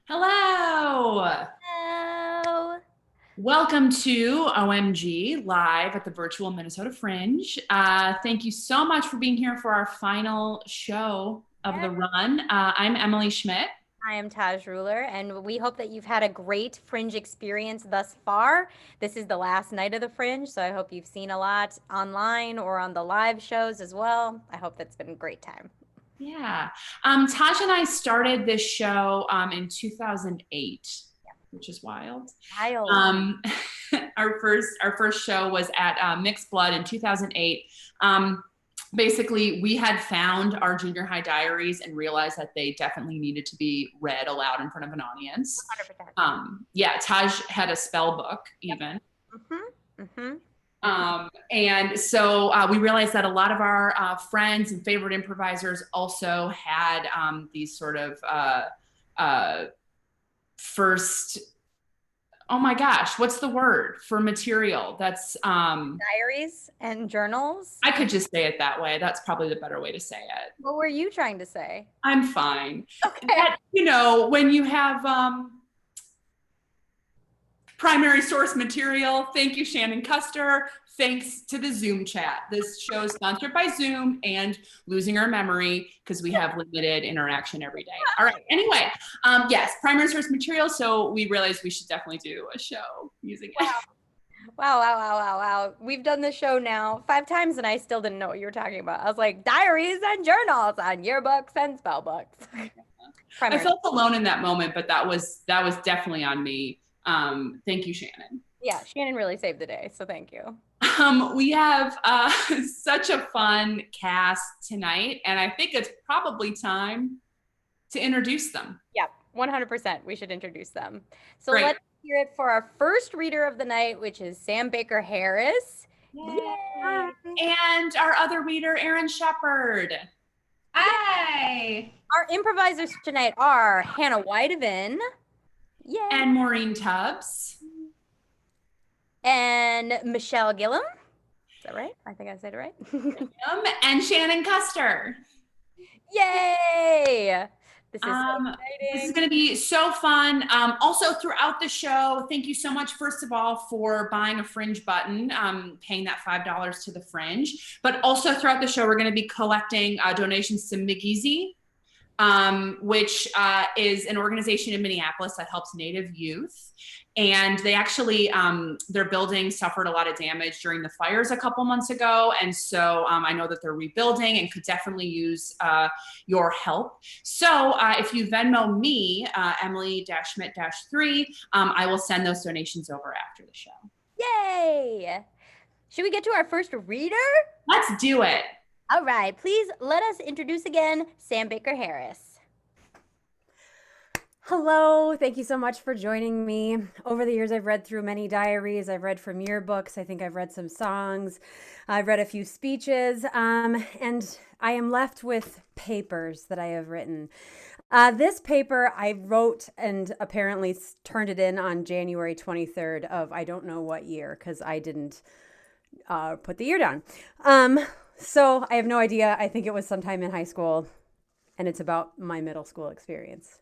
Hello. Hello. Welcome to OMG live at the virtual Minnesota Fringe. Thank you so much for being here for our final show of Yeah. the run. I'm Emily Schmidt. I am Taj Ruler, and we hope that you've had a great Fringe experience thus far. This is the last night of the Fringe, so I hope you've seen a lot online or on the live shows as well. I hope that's been a great time. Yeah. Taj and I started this show in 2008, which is wild. Wild. Um, our first show was at Mixed Blood in 2008. Basically, we had found our junior high diaries and realized that they definitely needed to be read aloud in front of an audience. 100%. Yeah, Taj had a spell book Yep. even. Mm-hmm. Mm-hmm. And so we realized that a lot of our friends and favorite improvisers also had these sort of first, oh my gosh, what's the word for material? That's Diaries and journals. I could just say it that way. That's probably the better way to say it. What were you trying to say? I'm fine. Okay. That, when you have primary source material, thank you, Shannon Custer. Thanks to the Zoom chat. This show is sponsored by Zoom and losing our memory because we have limited interaction every day. All right. Anyway, yes, primary source material. So we realized we should definitely do a show using it. Wow, wow, wow, wow, wow. We've done this show now 5 times and I still didn't know what you were talking about. I was like, diaries and journals and yearbooks and spell books. I Primary. felt alone in that moment, but that was definitely on me. Thank you, Shannon. Yeah, Shannon really saved the day, so thank you. We have such a fun cast tonight, and I think it's probably time to introduce them. Yep, 100%. We should introduce them. So Great. let's hear it for our first reader of the night, which is Sam Baker Harris. Yay. Yay! And our other reader, Aaron Shepard. Hi. Our improvisers tonight are Hannah Whiteven. Yay! And Maureen Tubbs. And Michelle Gillum. Is that right? I think I said it right. And Shannon Custer. Yay! This is so This is exciting. going to be so fun. Also, throughout the show, thank you so much, first of all, for buying a Fringe button, paying that $5 to the Fringe. But also throughout the show, we're going to be collecting donations to McGeezy, which is an organization in Minneapolis that helps Native youth. And they actually, their building suffered a lot of damage during the fires a couple months ago. And so I know that they're rebuilding and could definitely use your help. So if you Venmo me, Emily-Schmidt-3, I will send those donations over after the show. Yay! Should we get to our first reader? Let's do it. All right, please let us introduce again Sam Baker Harris. Hello, thank you so much for joining me. Over the years, I've read through many diaries. I've read from yearbooks. I think I've read some songs. I've read a few speeches, and I am left with papers that I have written. This paper I wrote and apparently turned it in on January 23rd of I don't know what year because I didn't put the year down. So I have no idea. I think it was sometime in high school, and it's about my middle school experience.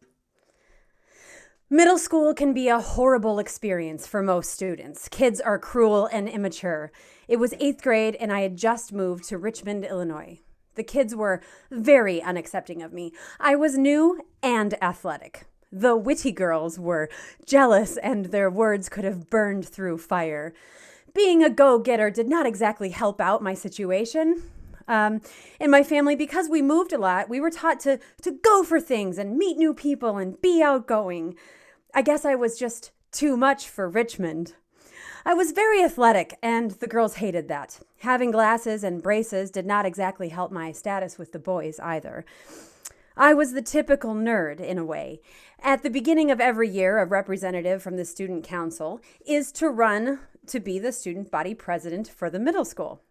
Middle school can be a horrible experience for most students. Kids are cruel and immature. It was 8th grade and I had just moved to Richmond, Illinois. The kids were very unaccepting of me. I was new and athletic. The witty girls were jealous and their words could have burned through fire. Being a go-getter did not exactly help out my situation. In my family, because we moved a lot, we were taught to go for things and meet new people and be outgoing. I guess I was just too much for Richmond. I was very athletic, and the girls hated that. Having glasses and braces did not exactly help my status with the boys either. I was the typical nerd, in a way. At the beginning of every year, a representative from the student council is to run to be the student body president for the middle school.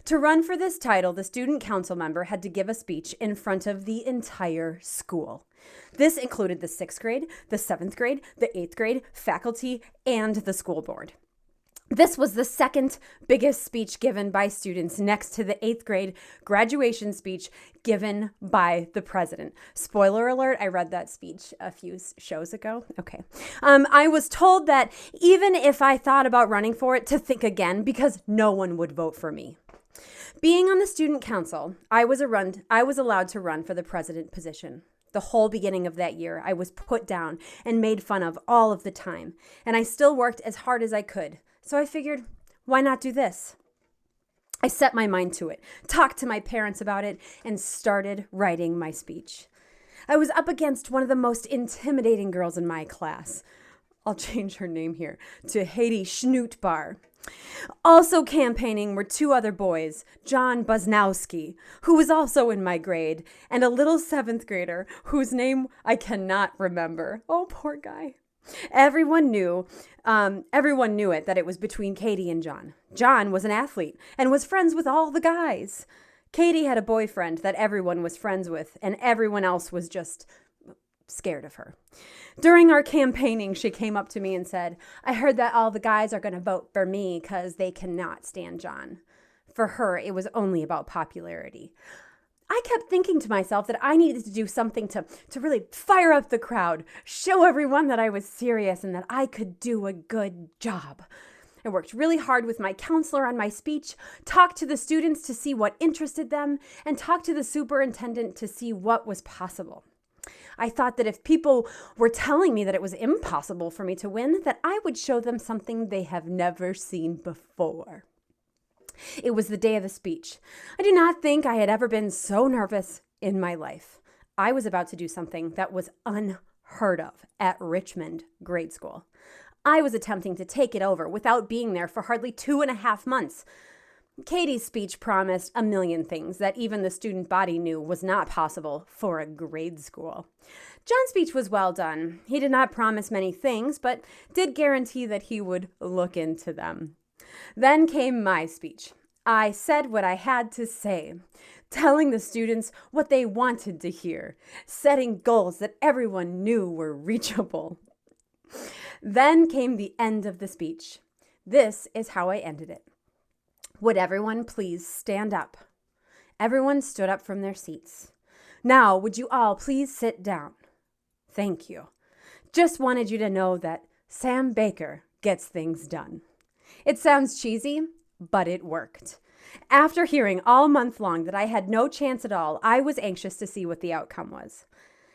To run for this title, the student council member had to give a speech in front of the entire school. This included the 6th grade, the 7th grade, the 8th grade, faculty, and the school board. This was the second biggest speech given by students, next to the 8th grade graduation speech given by the president. Spoiler alert, I read that speech a few shows ago. Okay. I was told that even if I thought about running for it, to think again, because no one would vote for me. Being on the student council, I was allowed to run for the president position. The whole beginning of that year, I was put down and made fun of all of the time, and I still worked as hard as I could. So I figured, why not do this? I set my mind to it, talked to my parents about it, and started writing my speech. I was up against one of the most intimidating girls in my class. I'll change her name here to Haiti Schnootbar. Also campaigning were 2 other boys, John Busnowski, who was also in my grade, and a little 7th grader whose name I cannot remember. Oh, poor guy. Everyone knew it, that it was between Katie and John. John was an athlete and was friends with all the guys. Katie had a boyfriend that everyone was friends with, and everyone else was just scared of her. During our campaigning, she came up to me and said, "I heard that all the guys are going to vote for me because they cannot stand John." For her, it was only about popularity. I kept thinking to myself that I needed to do something to really fire up the crowd, show everyone that I was serious and that I could do a good job. I worked really hard with my counselor on my speech, talked to the students to see what interested them, and talked to the superintendent to see what was possible. I thought that if people were telling me that it was impossible for me to win, that I would show them something they have never seen before. It was the day of the speech. I do not think I had ever been so nervous in my life. I was about to do something that was unheard of at Richmond Grade School. I was attempting to take it over without being there for hardly 2.5 months. Katie's speech promised a million things that even the student body knew was not possible for a grade school. John's speech was well done. He did not promise many things, but did guarantee that he would look into them. Then came my speech. I said what I had to say, telling the students what they wanted to hear, setting goals that everyone knew were reachable. Then came the end of the speech. This is how I ended it. Would everyone please stand up? Everyone stood up from their seats. Now, would you all please sit down? Thank you. Just wanted you to know that Sam Baker gets things done. It sounds cheesy, but it worked. After hearing all month long that I had no chance at all, I was anxious to see what the outcome was.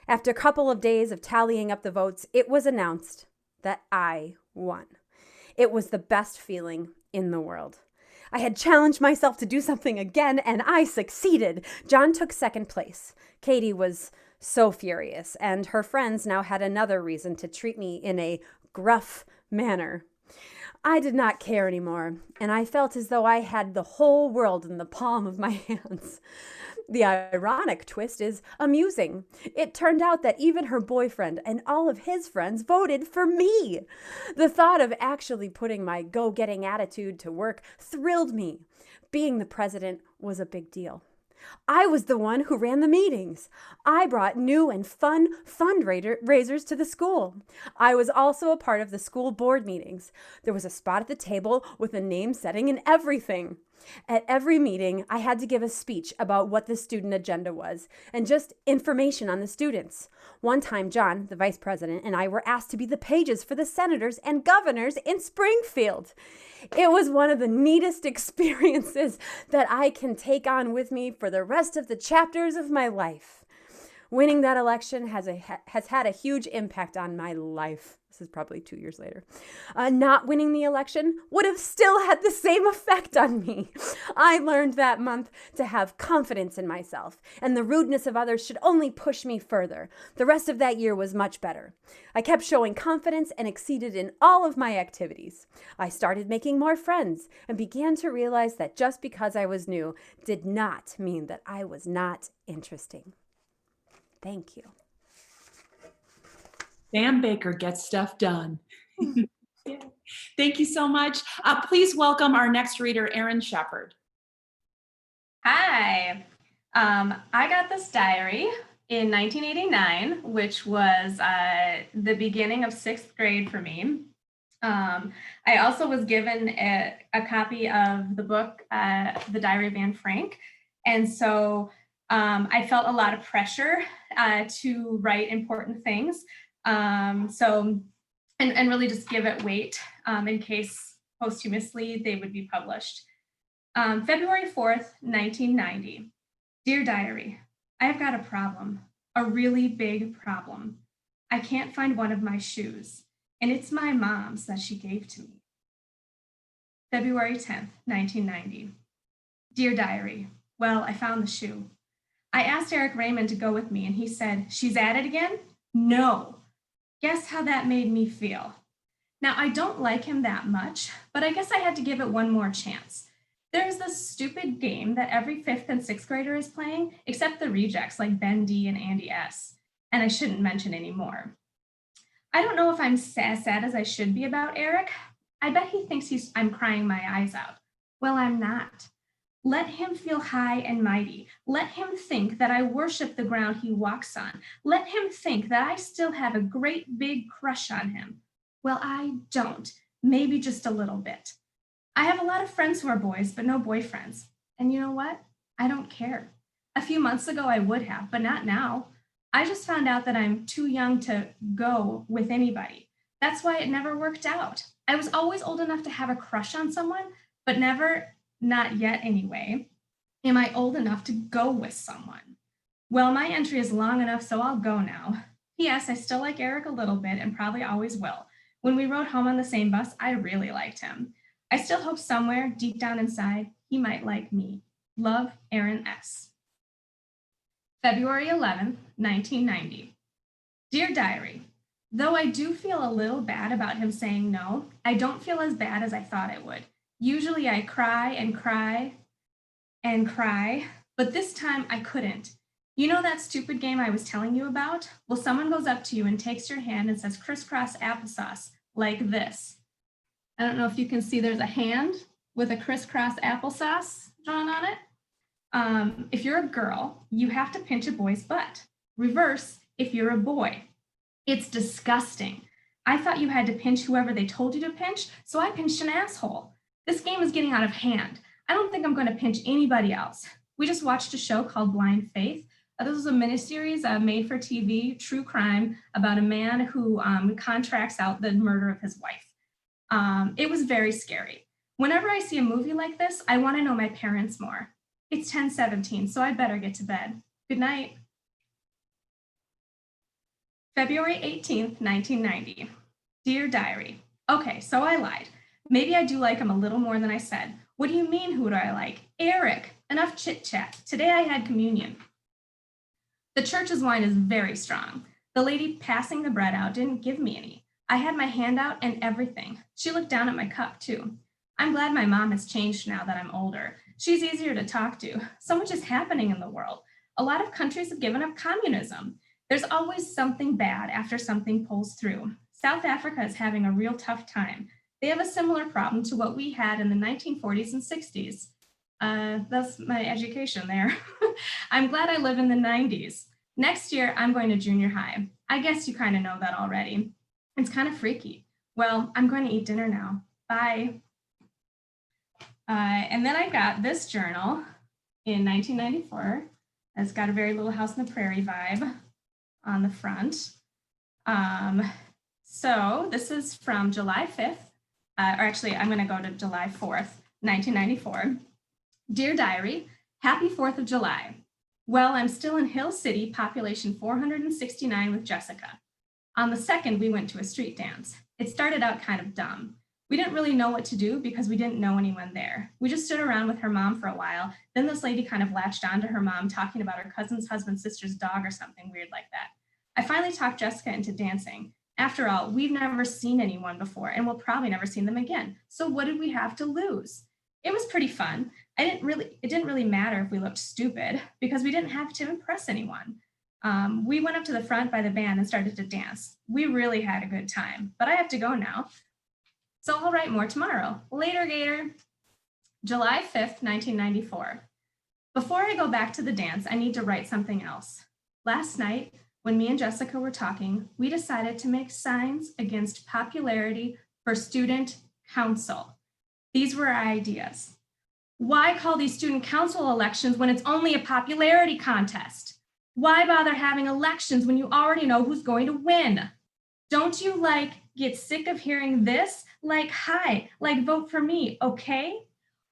After a couple of days of tallying up the votes, it was announced that I won. It was the best feeling in the world. I had challenged myself to do something again, and I succeeded. John took 2nd place. Katie was so furious, and her friends now had another reason to treat me in a gruff manner. I did not care anymore, and I felt as though I had the whole world in the palm of my hands. The ironic twist is amusing. It turned out that even her boyfriend and all of his friends voted for me. The thought of actually putting my go-getting attitude to work thrilled me. Being the president was a big deal. I was the one who ran the meetings. I brought new and fun fundraisers to the school. I was also a part of the school board meetings. There was a spot at the table with a name setting and everything. At every meeting, I had to give a speech about what the student agenda was and just information on the students. One time, John, the vice president, and I were asked to be the pages for the senators and governors in Springfield. It was one of the neatest experiences that I can take on with me for the rest of the chapters of my life. Winning that election has had a huge impact on my life. This is probably 2 years later. Not winning the election would have still had the same effect on me. I learned that month to have confidence in myself, and the rudeness of others should only push me further. The rest of that year was much better. I kept showing confidence and exceeded in all of my activities. I started making more friends and began to realize that just because I was new did not mean that I was not interesting. Thank you. Sam Baker gets stuff done. Yeah. Thank you so much. Please welcome our next reader, Erin Shepard. Hi. I got this diary in 1989, which was the beginning of 6th grade for me. I also was given a copy of the book, The Diary of Anne Frank. And so I felt a lot of pressure to write important things. And really just give it weight in case posthumously they would be published. February 4th, 1990. Dear Diary, I have got a problem, a really big problem. I can't find one of my shoes, and it's my mom's that she gave to me. February 10th, 1990. Dear Diary, well, I found the shoe. I asked Eric Raymond to go with me, and he said, she's at it again? No. Guess how that made me feel? Now, I don't like him that much, but I guess I had to give it one more chance. There's this stupid game that every 5th and 6th grader is playing, except the rejects like Ben D and Andy S. And I shouldn't mention any more. I don't know if I'm as sad as I should be about Eric. I bet he thinks I'm crying my eyes out. Well, I'm not. Let him feel high and mighty. Let him think that I worship the ground he walks on. Let him think that I still have a great big crush on him. Well, I don't. Maybe just a little bit. I have a lot of friends who are boys, but no boyfriends. And you know what? I don't care. A few months ago, I would have, but not now. I just found out that I'm too young to go with anybody. That's why it never worked out. I was always old enough to have a crush on someone, but never, not yet anyway, am I old enough to go with someone. Well, my entry is long enough, so I'll go now. P.S. I still like Eric a little bit and probably always will. When we rode home on the same bus, I really liked him. I still hope somewhere deep down inside, he might like me. Love, Aaron S. February 11th, 1990. Dear Diary, though I do feel a little bad about him saying no, I don't feel as bad as I thought I would. Usually I cry and cry and cry, but this time I couldn't. You know that stupid game I was telling you about? Well, someone goes up to you and takes your hand and says crisscross applesauce, like this. I don't know if you can see there's a hand with a crisscross applesauce drawn on it. If you're a girl, you have to pinch a boy's butt. Reverse, if you're a boy. It's disgusting. I thought you had to pinch whoever they told you to pinch, so I pinched an asshole. This game is getting out of hand. I don't think I'm going to pinch anybody else. We just watched a show called Blind Faith. This was a miniseries made for TV, true crime, about a man who contracts out the murder of his wife. It was very scary. Whenever I see a movie like this, I want to know my parents more. It's 10:17, so I'd better get to bed. Good night. February 18th, 1990. Dear Diary. Okay, so I lied. Maybe I do like him a little more than I said. What do you mean, who do I like? Eric. Enough chit chat. Today I had communion. The church's wine is very strong. The lady passing the bread out didn't give me any. I had my hand out and everything. She looked down at my cup too. I'm glad my mom has changed now that I'm older. She's easier to talk to. So much is happening in the world. A lot of countries have given up communism. There's always something bad after something pulls through. South Africa is having a real tough time. They have a similar problem to what we had in the 1940s and 60s. That's my education there. I'm glad I live in the 90s. Next year, I'm going to junior high. I guess you kind of know that already. It's kind of freaky. Well, I'm going to eat dinner now. Bye. And then I got this journal in 1994. It's got a very Little House on the Prairie vibe on the front. So this is from July 5th, or actually I'm gonna go to July 4th, 1994. Dear Diary, happy 4th of July. Well, I'm still in Hill City, population 469 with Jessica. On the 2nd, we went to a street dance. It started out kind of dumb. We didn't really know what to do because we didn't know anyone there. We just stood around with her mom for a while. Then this lady kind of latched onto her mom talking about her cousin's husband's sister's dog or something weird like that. I finally talked Jessica into dancing. After all, we've never seen anyone before and we'll probably never see them again. So what did we have to lose? It was pretty fun. It didn't really matter if we looked stupid because we didn't have to impress anyone. We went up to the front by the band and started to dance. We really had a good time, but I have to go now. So I'll write more tomorrow. Later, Gator. July 5th, 1994. Before I go back to the dance, I need to write something else. Last night, when me and Jessica were talking, we decided to make signs against popularity, for student council. These were our ideas. Why call these student council elections when it's only a popularity contest? Why bother having elections when you already know who's going to win? Don't you get sick of hearing this? Hi, vote for me, okay?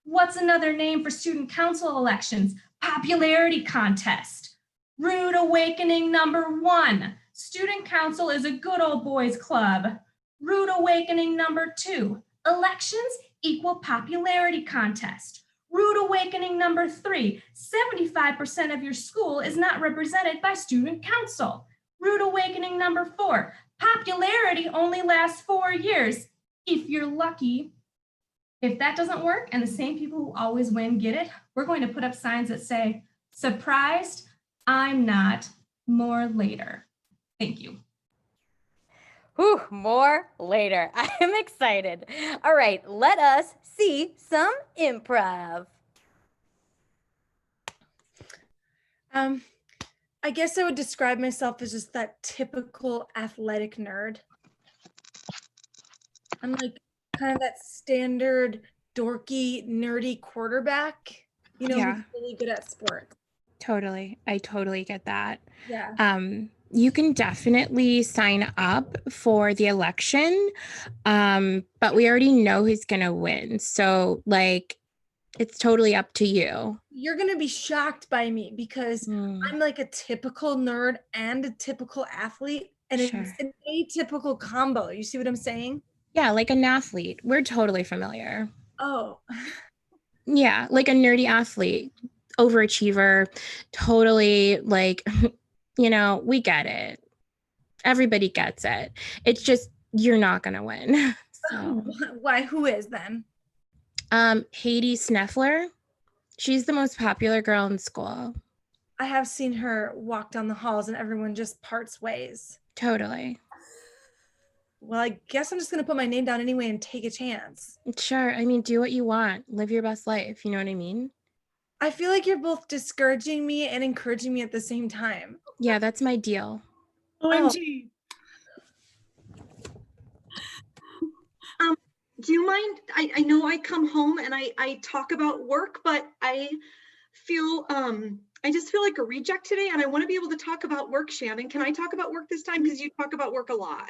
What's another name for student council elections? Popularity contest. Rude awakening number 1. Student council is a good old boys club. Rude awakening number 2. Elections equal popularity contest. Rude awakening number 3. 75% of your school is not represented by student council. Rude awakening number 4. Popularity only lasts 4 years, if you're lucky. If that doesn't work and the same people who always win get it, we're going to put up signs that say, surprised, I'm not, more later. Thank you. Whew, more later. I am excited. All right, let us see some improv. I guess I would describe myself as just that typical athletic nerd. I'm kind of that standard dorky, nerdy quarterback, who's really good at sports. Totally. I totally get that. Yeah. You can definitely sign up for the election, but we already know who's going to win. So, it's totally up to you. You're going to be shocked by me because I'm a typical nerd and a typical athlete, and Sure. It's an atypical combo. You see what I'm saying? Yeah, like an athlete. We're totally familiar. Oh. Yeah, like a nerdy athlete, overachiever, totally we get it. Everybody gets it. It's just you're not going to win. So. Why? Who is then? Haiti Sneffler. She's the most popular girl in school. I have seen her walk down the halls and everyone just parts ways. Totally. Well, I guess I'm just going to put my name down anyway and take a chance. Sure. I mean, do what you want. Live your best life. You know what I mean? I feel like you're both discouraging me and encouraging me at the same time. Yeah, that's my deal. OMG. Do you mind? I know I come home and I talk about work, but I just feel like a reject today, and I want to be able to talk about work. Shannon, can I talk about work this time? Because you talk about work a lot.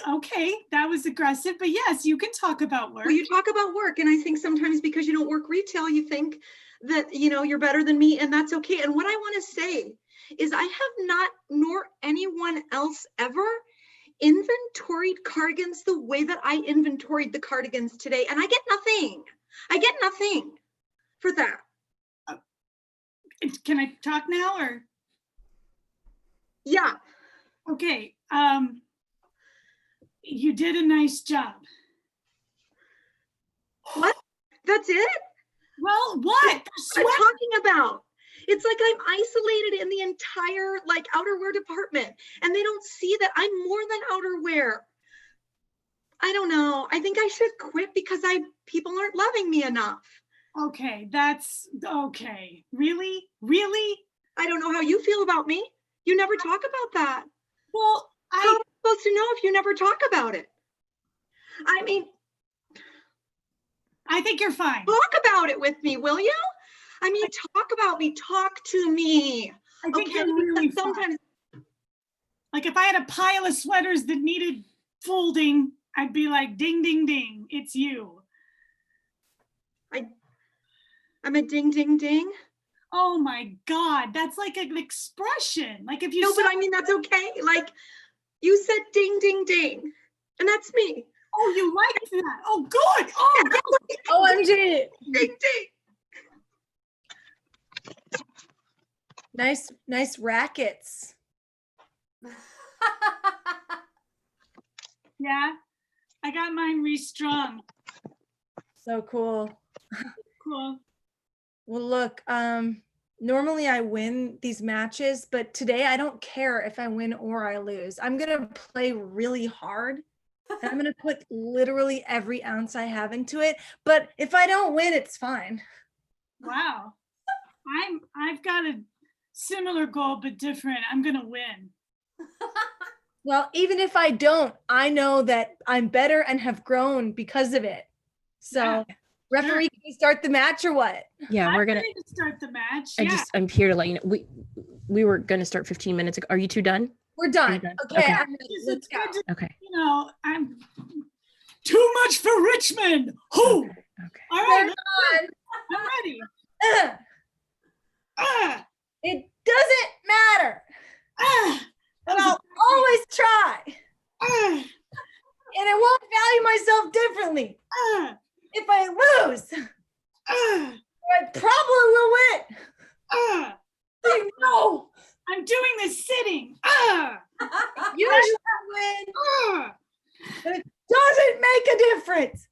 Okay, that was aggressive, but yes, you can talk about work. Well, you talk about work, and I think sometimes because you don't work retail, you think that you're better than me, and that's okay. And what I want to say is I have not, nor anyone else ever, inventoried cardigans the way that I inventoried the cardigans today, and I get nothing. I get nothing for that. Can I talk now or? Yeah. Okay. You did a nice job. What? That's it? Well, what? I'm talking about. It's like I'm isolated in the entire outerwear department, and they don't see that I'm more than outerwear. I don't know. I think I should quit because people aren't loving me enough. Okay, that's okay. Really? Really? I don't know how you feel about me. You never talk about that. Well, how am I supposed to know if you never talk about it? I mean, I think you're fine. Talk about it with me, will you? I mean, talk about me. Talk to me. I think okay, you're really sometimes. Fine. Like if I had a pile of sweaters that needed folding, I'd be like, ding, ding, ding. It's you. I'm a ding, ding, ding. Oh my God, that's like an expression. Like if you No, but I mean, that's okay. You said ding, ding, ding. And that's me. Oh, you like that? Oh, good. Oh, good. OMG. Ding, ding. Nice rackets. Yeah, I got mine restrung. So cool. Cool. Well, look, normally I win these matches, but today I don't care if I win or I lose. I'm going to play really hard. And I'm going to put literally every ounce I have into it. But if I don't win, it's fine. Wow. I've got a similar goal, but different. I'm going to win. Well, even if I don't, I know that I'm better and have grown because of it. So, Yeah, referee, can we start the match or what? Yeah, I'm we're gonna. ready to start the match. I Yeah. just I'm here to let you know we were gonna start 15 minutes ago. Are you two done? We're Are you done. done? Okay, Okay. I'm ready. Let's It's go. good to, Okay. I'm too much for Richmond. Who? Okay. All right, Turn I'm ready. on. Ah, It doesn't matter. ah, And I'll always try. ah, And I won't value myself differently. ah, If I lose, ah, I probably will win. ah. You know, I'm doing this sitting. Ah, you should win, ah. but it doesn't make a difference.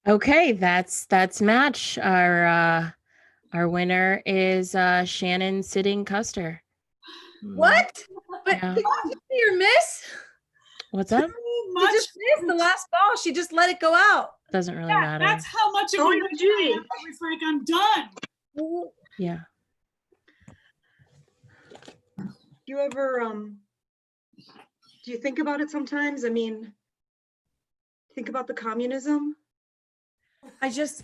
Okay, that's match. Our winner is Shannon Sitting Custer. What? But Yeah. did you see your miss? What's up? Too She much. just missed the last ball. She just let it go out. Doesn't really Yeah, matter. that's how much of a win OMG. I am. I was like, I'm done. Yeah. Do you ever do you think about it sometimes? I mean, think about the communism. I just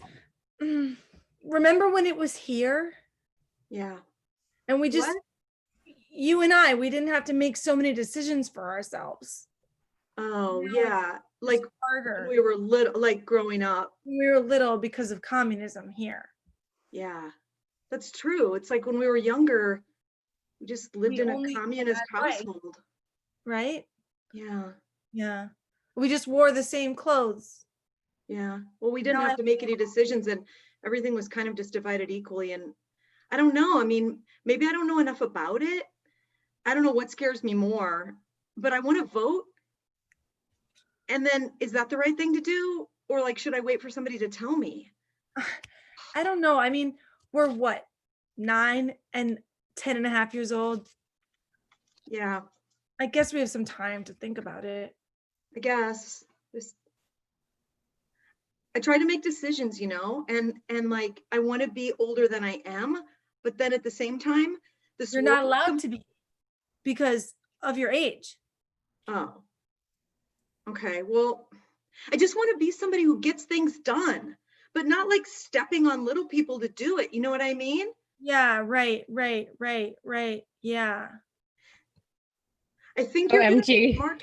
remember when it was here Yeah. and we just, What? you and I, we didn't have to make so many decisions for ourselves. Oh, Now it's yeah. Like Harder. when we were little, like growing up. When we were little because of communism here. Yeah. That's true. It's like when we were younger, we just lived We in a only had communist that life. household. Right? Yeah. Yeah. We just wore the same clothes. Yeah. Well, we didn't Now I have to make any decisions and everything was kind of just divided equally. And I don't know. I mean, maybe I don't know enough about it. I don't know what scares me more, but I want to vote. And then is that the right thing to do? Or like, should I wait for somebody to tell me? I don't know. I mean, we're what, 9 and 10 and a half years old. Yeah, I guess we have some time to think about it. I guess. I try to make decisions, and like I want to be older than I am, but then at the same time, this You're not world allowed to be because of your age. Oh, okay. Well, I just want to be somebody who gets things done, but not like stepping on little people to do it. You know what I mean? Yeah, right. Yeah. I think you're gonna be OMG. smart.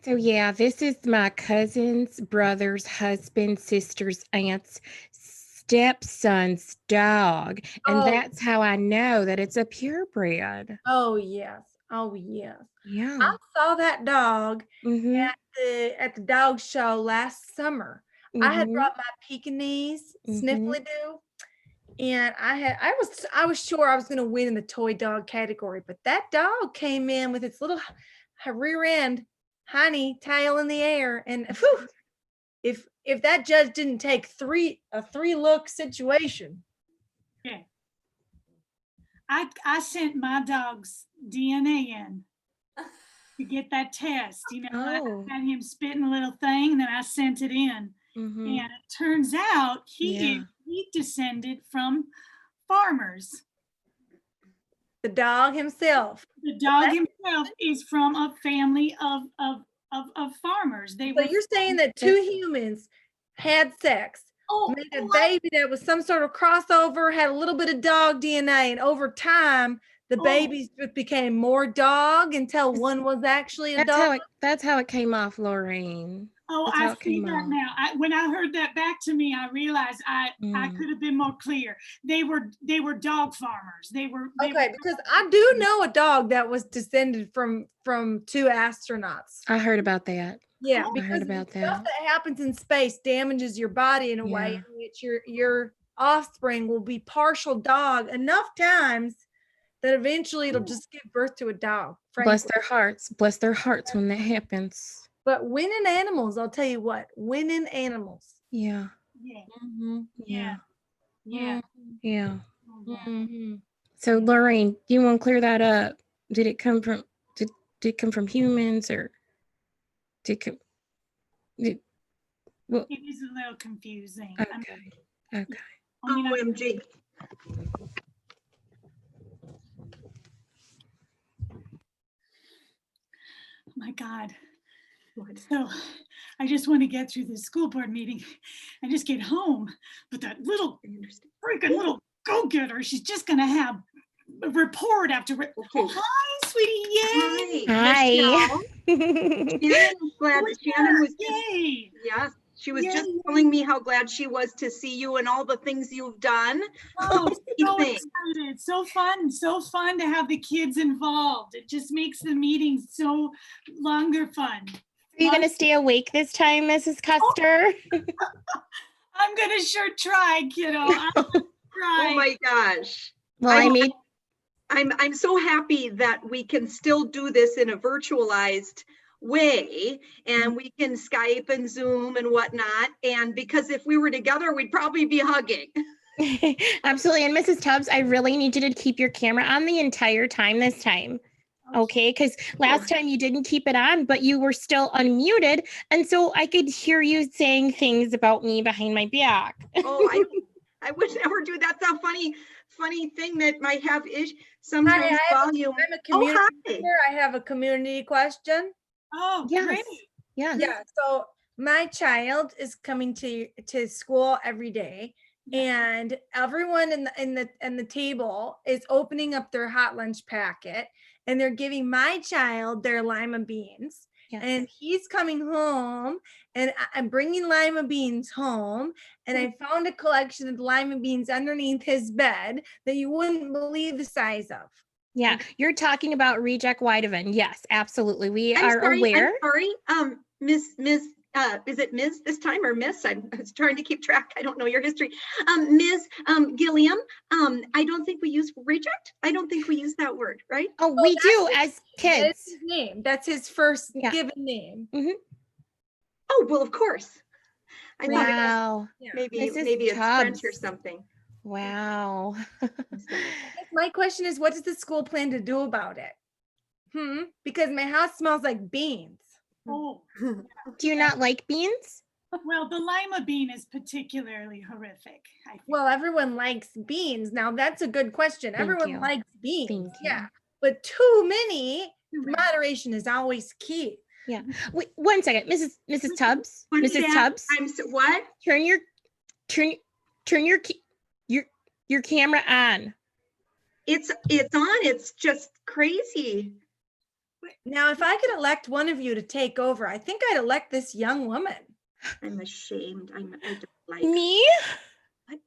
So yeah, this is my cousin's brother's husband, sister's aunt's stepson's dog. And Oh. that's how I know that it's a purebred. Oh yes. Oh yes. Yeah. I saw that dog Mm-hmm. at the dog show last summer. I had brought my Pekingese Sniffly Doo, and I was sure I was going to win in the toy dog category, but that dog came in with its little rear end, honey tail in the air, and whew, if that judge didn't take a three look situation. Yeah. I sent my dog's DNA in to get that test. I had him spitting a little thing, and then I sent it in. Mm-hmm. And it turns out he descended from farmers. The dog himself. The dog himself is from a family of farmers. So you're saying that two humans had sex, made a baby that was some sort of crossover, had a little bit of dog DNA, and over time the babies became more dog until one was actually a dog. That's how it came off, Lorraine. Oh, I see that now. When I heard that back to me, I realized I could have been more clear. They were dog farmers. They were because I do know a dog that was descended from two astronauts. I heard about that. Yeah, I because heard about the stuff that happens in space damages your body in a way in which your offspring will be partial dog enough times that eventually it'll just give birth to a dog. Frankly. Bless their hearts when that happens. But winning animals, I'll tell you what, winning animals. Yeah. Yeah. Mm-hmm. Yeah. Yeah. Yeah. Mm-hmm. So Lorraine, do you want to clear that up? Did it come from humans or well, it is a little confusing. Okay. I mean, OMG. oh my God. So I just want to get through this school board meeting and just get home. But that little freaking little go-getter, she's just going to have a report after. Okay. Oh, hi, sweetie. Yay. Hi. Shannon was Yay. yes, she was Yay. just telling me how glad she was to see you and all the things you've done. Oh, so Thanks. excited. So fun to have the kids involved. It just makes the meetings so longer fun. Are you going to stay awake this time, Mrs. Custer? I'm going to sure try, kiddo. I'm gonna try. Oh my gosh. Well, I'm so happy that we can still do this in a virtualized way, and we can Skype and Zoom and whatnot. And because if we were together, we'd probably be hugging. absolutely. And Mrs. Tubbs, I really need you to keep your camera on the entire time this time. Okay, because last time you didn't keep it on, but you were still unmuted. And so I could hear you saying things about me behind my back. Oh, I would never do that. That's a funny thing that might have sometimes volume. I'm a community hi. member. I have a community question. Oh, Yes. great. Yes. Yeah. So my child is coming to school every day, and everyone in the table is opening up their hot lunch packet, and they're giving my child their lima beans. Yes. And he's coming home, and I'm bringing lima beans home, and I found a collection of lima beans underneath his bed that you wouldn't believe the size of. Yeah, you're talking about reject Weideven. Yes, absolutely. We I'm are sorry, aware. I'm sorry. Miss, is it Ms. this time or Miss? I was trying to keep track. I don't know your history. Ms. Gilliam, I don't think we use reject. I don't think we use that word, right? Oh, we do as That's kids. his name. That's his first Yeah. given name. Oh, well, of course. I thought it was Wow. maybe Mrs. it's French or Tubbs. something. Wow. My question is, what does the school plan to do about it? Because my house smells like beans. Oh, Do you not like beans? well, the lima bean is particularly horrific, I think. Well, everyone likes beans. Now that's a good question. Everyone you. likes beans. Thank you. Yeah. But too many, moderation is always key. Yeah. Wait, 1 second, Mrs. Tubbs. What's Mrs. that? Tubbs. What? Turn your camera on. It's on. It's just crazy. Now, if I could elect one of you to take over, I think I'd elect this young woman. I'm ashamed. I don't like Me? I've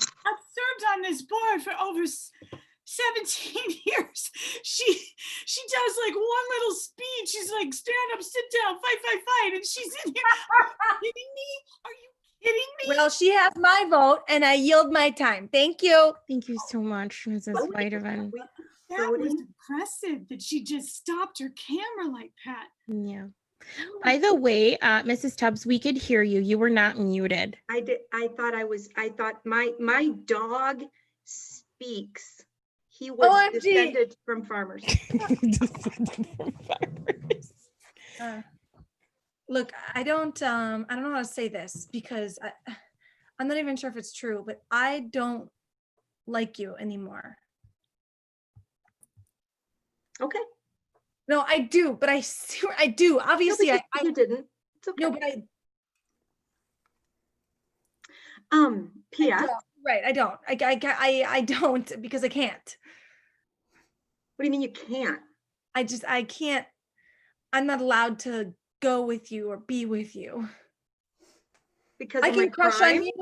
served on this board for over 17 years. She does like one little speech. She's like, stand up, sit down, fight. And she's in here. Are you kidding me? Are you kidding me? Well, she has my vote, and I yield my time. Thank you. Thank you so much, Mrs. Weideven. That was impressive that she just stopped her camera like that. Yeah. By the way, Mrs. Tubbs, we could hear you. You were not muted. I did. I thought my dog speaks. He was OMG. descended from farmers. Look, I don't know how to say this because I'm not even sure if it's true, but I don't like you anymore. Okay. No, I do, but I do. Obviously, No, I you didn't. It's okay. no, but Pia, right. I don't. I don't because I can't. what do you mean you can't? I can't. I'm not allowed to go with you or be with you. Because I of my can crush crime? on you,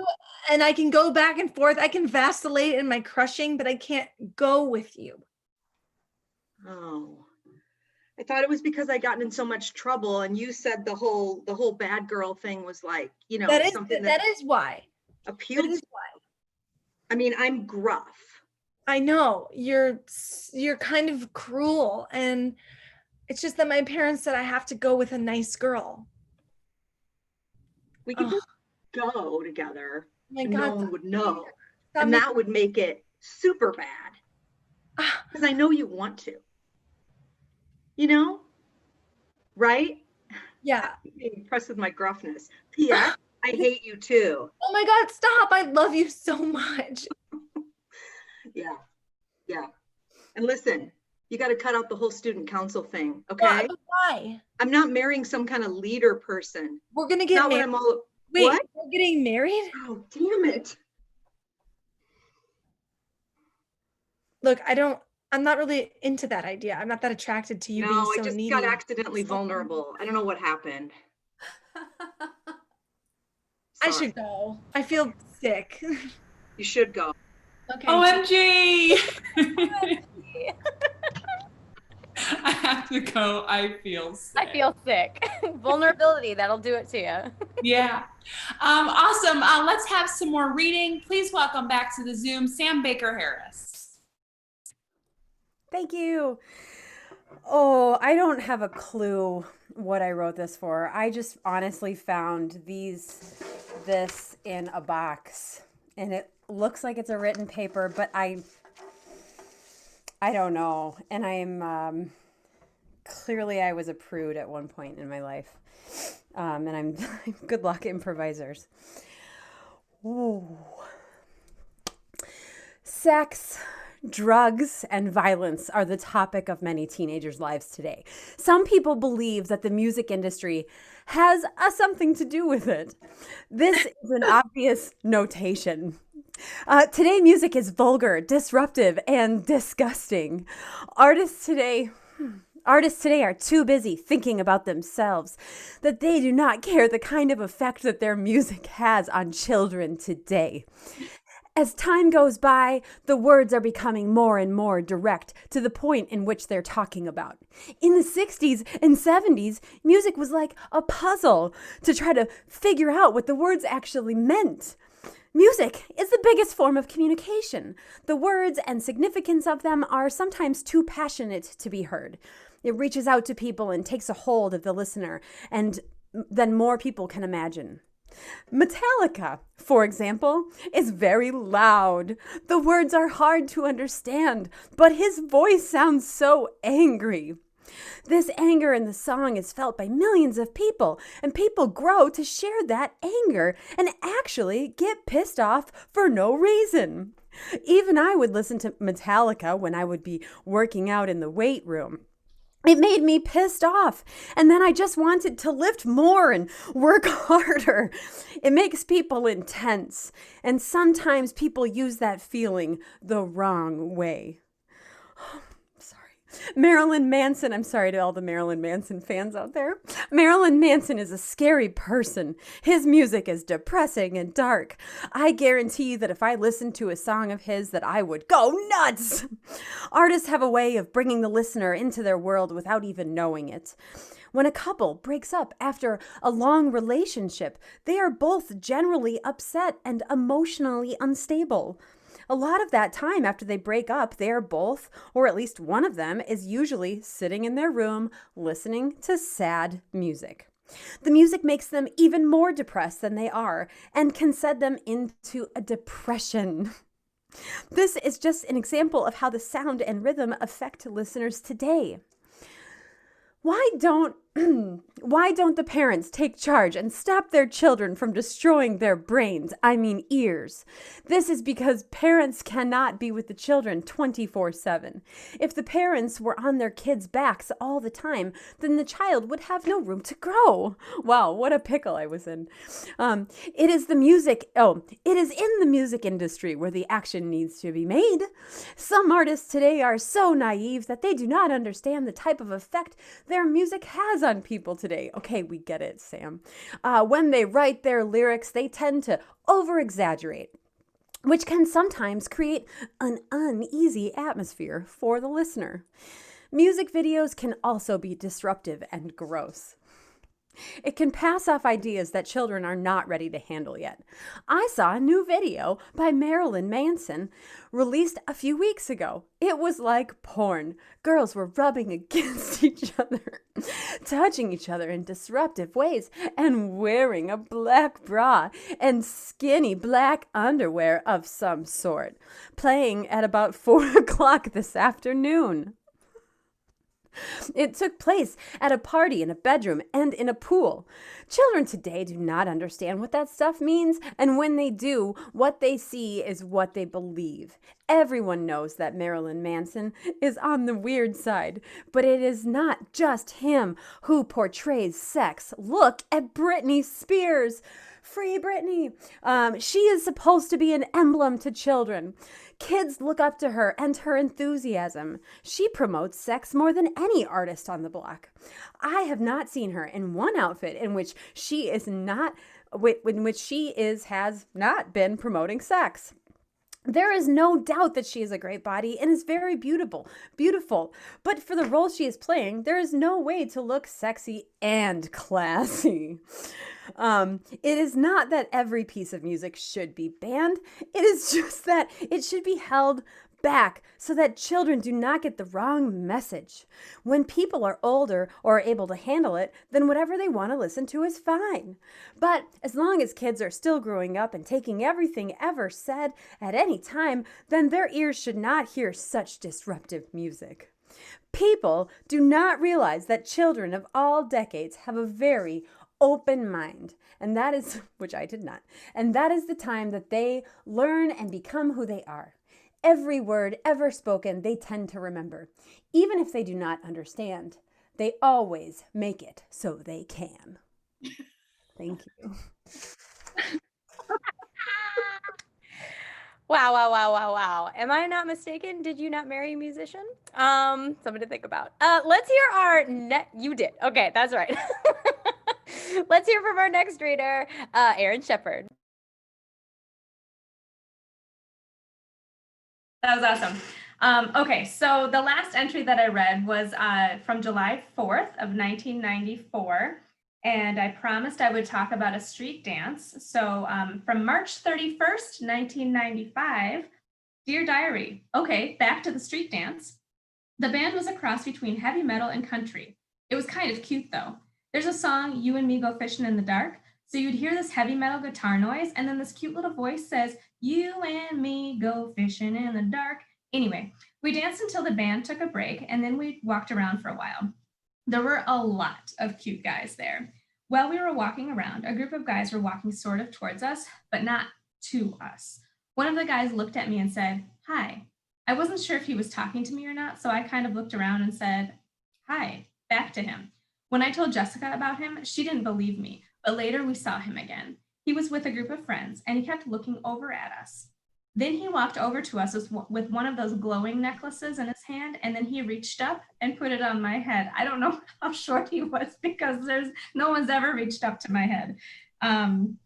and I can go back and forth. I can vacillate in my crushing, but I can't go with you. Oh, I thought it was because I gotten in so much trouble, and you said the whole bad girl thing was like, That is something that is why. appealed. That is to- why. I mean, I'm gruff. I know you're kind of cruel, and it's just that my parents said I have to go with a nice girl. We could Ugh. just go together, My and God, no one would know, stop and me- that would make it super bad. Ah, Because I know you want to. Right? yeah. Being impressed with my gruffness. Pia, I hate you too. Oh my God, stop. I love you so much. Yeah. Yeah. And listen, you got to cut out the whole student council thing. Okay. Why? I'm not marrying some kind of leader person. We're going to get Not what married. I'm all. Wait, What? we're getting married? Oh, damn it. Look, I'm not really into that idea. I'm not that attracted to you being No, I so just needy. got accidentally vulnerable. I don't know what happened. I Sorry. should go. I feel sick. You should go. Okay. OMG. I have to go. I feel sick. I feel sick. Vulnerability, that'll do it to you. Yeah. Awesome. Let's have some more reading. Please welcome back to the Zoom, Sam Baker Harris. Thank you. Oh, I don't have a clue what I wrote this for. I just honestly found this in a box, and it looks like it's a written paper, but I don't know. And I'm clearly I was a prude at one point in my life. And I'm good luck, improvisers. Ooh. Sex, drugs, and violence are the topic of many teenagers' lives today. Some people believe that the music industry has something to do with it. This is an obvious notation. Today, music is vulgar, disruptive, and disgusting. Artists today are too busy thinking about themselves that they do not care the kind of effect that their music has on children today. As time goes by, the words are becoming more and more direct to the point in which they're talking about. In the 60s and 70s, music was like a puzzle to try to figure out what the words actually meant. Music is the biggest form of communication. The words and significance of them are sometimes too passionate to be heard. It reaches out to people and takes a hold of the listener, and then more people can imagine. Metallica, for example, is very loud. The words are hard to understand, but his voice sounds so angry. This anger in the song is felt by millions of people, and people grow to share that anger and actually get pissed off for no reason. Even I would listen to Metallica when I would be working out in the weight room. It made me pissed off, and then I just wanted to lift more and work harder. It makes people intense, and sometimes people use that feeling the wrong way. Marilyn Manson, I'm sorry to all the Marilyn Manson fans out there. Marilyn Manson is a scary person. His music is depressing and dark. I guarantee that if I listened to a song of his that I would go nuts. Artists have a way of bringing the listener into their world without even knowing it. When a couple breaks up after a long relationship, they are both generally upset and emotionally unstable. A lot of that time after they break up, they are both, or at least one of them, is usually sitting in their room listening to sad music. The music makes them even more depressed than they are and can send them into a depression. This is just an example of how the sound and rhythm affect listeners today. Why don't the parents take charge and stop their children from destroying their brains, ears? This is because parents cannot be with the children 24/7. If the parents were on their kids' backs all the time, then the child would have no room to grow. Wow, what a pickle I was in. It is in the music industry where the action needs to be made. Some artists today are so naive that they do not understand the type of effect their music has on people today. Okay, we get it, Sam. When they write their lyrics, they tend to over-exaggerate, which can sometimes create an uneasy atmosphere for the listener. Music videos can also be disruptive and gross. It can pass off ideas that children are not ready to handle yet. I saw a new video by Marilyn Manson released a few weeks ago. It was like porn. Girls were rubbing against each other, touching each other in disruptive ways, and wearing a black bra and skinny black underwear of some sort, playing at about 4 o'clock this afternoon. It took place at a party, in a bedroom, and in a pool. Children today do not understand what that stuff means, and when they do, what they see is what they believe. Everyone knows that Marilyn Manson is on the weird side, but it is not just him who portrays sex. Look at Britney Spears. Free Britney. She is supposed to be an emblem to children. Kids look up to her and her enthusiasm. She promotes sex more than any artist on the block. I have not seen her in one outfit in which she has not been promoting sex. There is no doubt that she has a great body and is very beautiful. But for the role she is playing, there is no way to look sexy and classy. It is not that every piece of music should be banned. It is just that it should be held back so that children do not get the wrong message. When people are older or are able to handle it, then whatever they want to listen to is fine. But as long as kids are still growing up and taking everything ever said at any time, then their ears should not hear such disruptive music. People do not realize that children of all decades have a very open mind, and that is, which I did not, and that is the time that they learn and become who they are. Every word ever spoken, they tend to remember. Even if they do not understand, they always make it so they can. Thank you. Wow. Am I not mistaken? Did you not marry a musician? Something to think about. Let's hear our you did. Okay, that's right. Let's hear from our next reader, Erin Shepard. That was awesome. Okay, so the last entry that I read was from July 4th of 1994, and I promised I would talk about a street dance. So from March 31st, 1995, Dear Diary. Okay, back to the street dance. The band was a cross between heavy metal and country. It was kind of cute though. There's a song, You and Me Go Fishing in the Dark. So you'd hear this heavy metal guitar noise, and then this cute little voice says, You and me go fishing in the dark. Anyway, we danced until the band took a break, and then we walked around for a while. There were a lot of cute guys there. While we were walking around, a group of guys were walking sort of towards us, but not to us. One of the guys looked at me and said, Hi. I wasn't sure if he was talking to me or not, so I kind of looked around and said, Hi, back to him. When I told Jessica about him, she didn't believe me, but later we saw him again. He was with a group of friends, and he kept looking over at us. Then he walked over to us with one of those glowing necklaces in his hand, and then he reached up and put it on my head. I don't know how short he was because no one's ever reached up to my head. I'm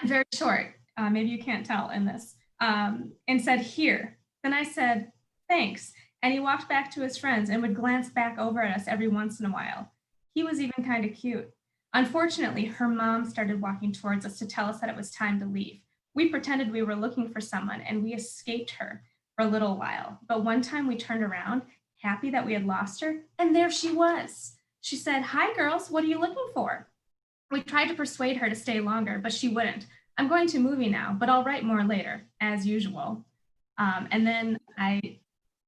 very short, maybe you can't tell in this, and said, Here. Then I said, Thanks, and he walked back to his friends and would glance back over at us every once in a while. He was even kind of cute. Unfortunately, her mom started walking towards us to tell us that it was time to leave. We pretended we were looking for someone, and we escaped her for a little while. But one time we turned around, happy that we had lost her, and there she was. She said, Hi, girls, what are you looking for? We tried to persuade her to stay longer, but she wouldn't. I'm going to a movie now, but I'll write more later, as usual. And then I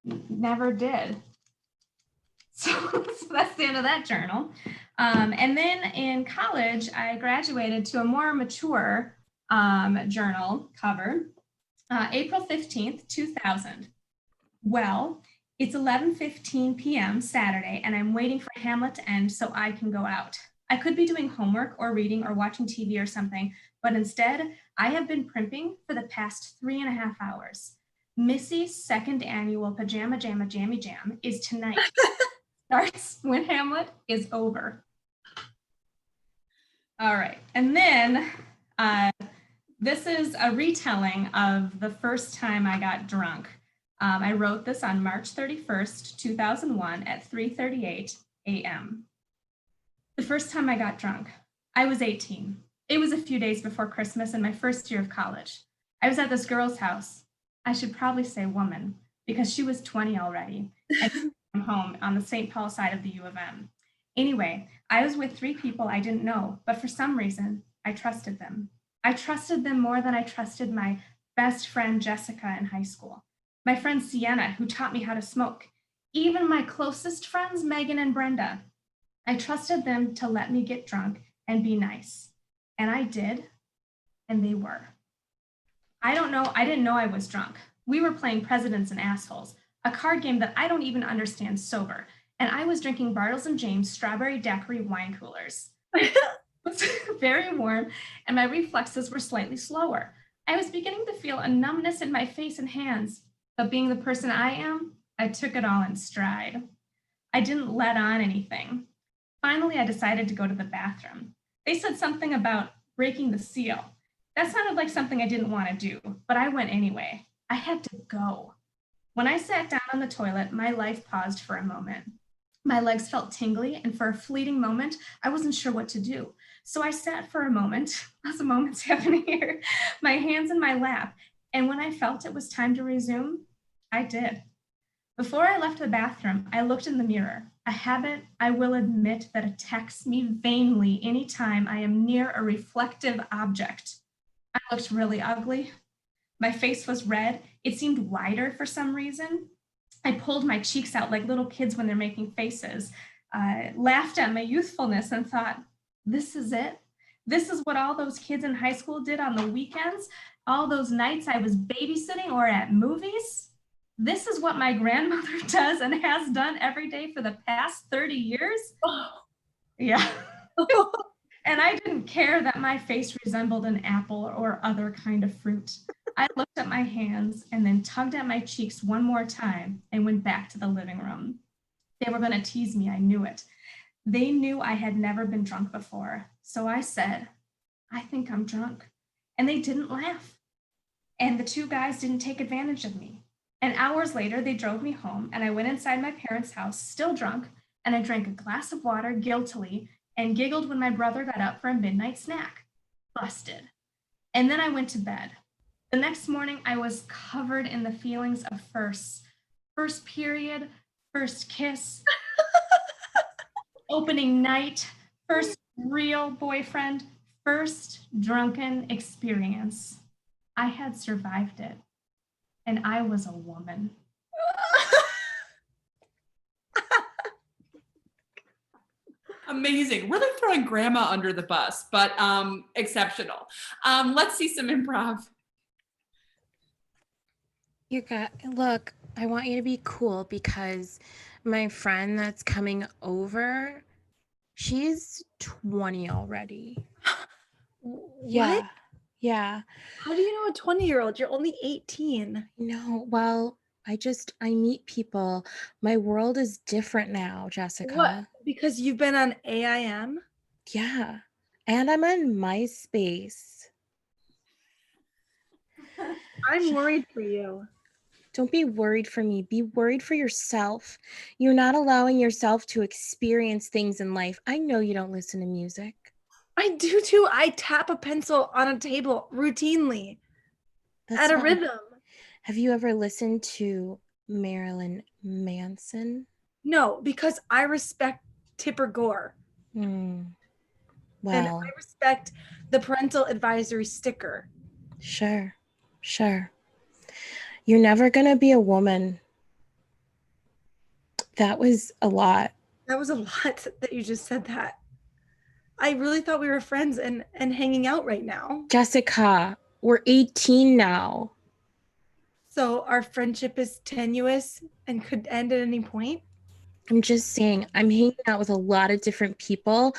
never did. So that's the end of that journal. And then in college, I graduated to a more mature journal cover, April 15th, 2000. Well, it's 11:15 p.m. Saturday, and I'm waiting for Hamlet to end so I can go out. I could be doing homework or reading or watching TV or something, but instead, I have been primping for the past 3.5 hours. Missy's second annual Pajama Jamma Jammy Jam is tonight. Starts when Hamlet is over. All right, and then this is a retelling of the first time I got drunk. I wrote this on March 31st, 2001 at 3:38 a.m. The first time I got drunk, I was 18. It was a few days before Christmas in my first year of college. I was at this girl's house. I should probably say woman, because she was 20 already. And I'm home on the St. Paul side of the U of M. Anyway, I was with 3 people I didn't know, but for some reason, I trusted them. I trusted them more than I trusted my best friend Jessica in high school. My friend Sienna, who taught me how to smoke. Even my closest friends, Megan and Brenda, I trusted them to let me get drunk and be nice. And I did, and they were. I didn't know I was drunk. We were playing Presidents and Assholes, a card game that I don't even understand sober. And I was drinking Bartles and James strawberry daiquiri wine coolers. It was very warm, and my reflexes were slightly slower. I was beginning to feel a numbness in my face and hands, but being the person I am, I took it all in stride. I didn't let on anything. Finally, I decided to go to the bathroom. They said something about breaking the seal. That sounded like something I didn't want to do, but I went anyway. I had to go. When I sat down on the toilet, my life paused for a moment. My legs felt tingly, and for a fleeting moment, I wasn't sure what to do. So I sat for a moment, lots of moments happening here, my hands in my lap, and when I felt it was time to resume, I did. Before I left the bathroom, I looked in the mirror, a habit I will admit that attacks me vainly anytime I am near a reflective object. I looked really ugly. My face was red. It seemed wider for some reason. I pulled my cheeks out like little kids when they're making faces, laughed at my youthfulness and thought, this is it? This is what all those kids in high school did on the weekends? All those nights I was babysitting or at movies? This is what my grandmother does and has done every day for the past 30 years? Yeah. And I didn't care that my face resembled an apple or other kind of fruit. I looked at my hands and then tugged at my cheeks one more time and went back to the living room. They were going to tease me, I knew it. They knew I had never been drunk before. So I said, I think I'm drunk. And they didn't laugh. And the two guys didn't take advantage of me. And hours later, they drove me home and I went inside my parents' house, still drunk, and I drank a glass of water guiltily and giggled when my brother got up for a midnight snack. Busted. And then I went to bed. The next morning, I was covered in the feelings of firsts. First period, first kiss, opening night, first real boyfriend, first drunken experience. I had survived it, and I was a woman. Amazing. Really throwing grandma under the bus, but exceptional. Let's see some improv. Look, I want you to be cool because my friend that's coming over, she's 20 already. What? Yeah. How do you know a 20-year-old? You're only 18. No, well, I meet people. My world is different now, Jessica. What? Because you've been on AIM? Yeah. And I'm on MySpace. I'm worried for you. Don't be worried for me. Be worried for yourself. You're not allowing yourself to experience things in life. I know you don't listen to music. I do too. I tap a pencil on a table routinely at a rhythm. Have you ever listened to Marilyn Manson? No, because I respect Tipper Gore. Well, and I respect the parental advisory sticker. Sure. You're never going to be a woman. That was a lot. That was a lot that you just said that. I really thought we were friends and hanging out right now. Jessica, we're 18 now. So our friendship is tenuous and could end at any point? I'm just saying, I'm hanging out with a lot of different people.